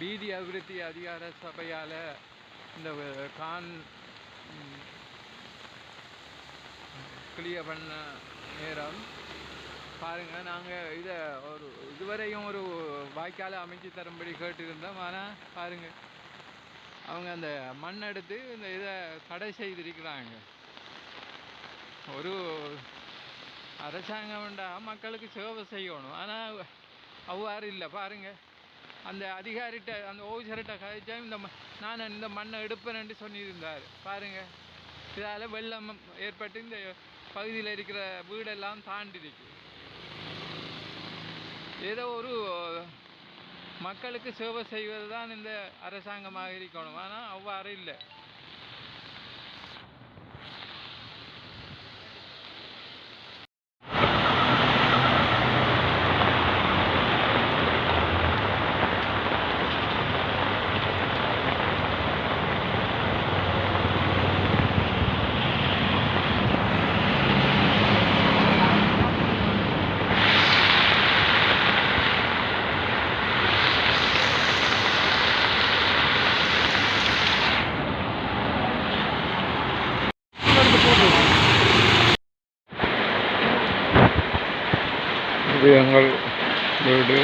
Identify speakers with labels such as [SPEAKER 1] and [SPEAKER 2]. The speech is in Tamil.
[SPEAKER 1] வீதி அபிவிருத்தி அதிகார சபையால் இந்த கான் கிளியர் பண்ண நேரம் பாருங்கள். நாங்கள் இதை இதுவரையும் ஒரு வாய்க்காலை அமைச்சு தரும்படி கேட்டுருந்தோம். ஆனால் பாருங்கள், அவங்க அந்த மண் எடுத்து இந்த இதை தடை செய்திருக்கிறாங்க. ஒரு அரசாங்கம்டா மக்களுக்கு சேவை செய்யணும், ஆனால் அவ்வாறு இல்லை. பாருங்கள், அந்த அதிகாரிகிட்ட அந்த ஓஃபீஸர்கிட்ட கழிச்சா நான் இந்த மண்ணை எடுப்பேன்னு சொல்லியிருந்தார். பாருங்கள், இதால் வெள்ளம் ஏற்பட்டு இந்த பகுதியில் இருக்கிற வீடெல்லாம் தாண்டிருக்கு. ஏதோ ஒரு மக்களுக்கு சேவை செய்வது தான் இந்த அரசாங்கமாக இருக்கணும், ஆனால் அவ்வாறு இல்லை. இது எங்கள் வீடு.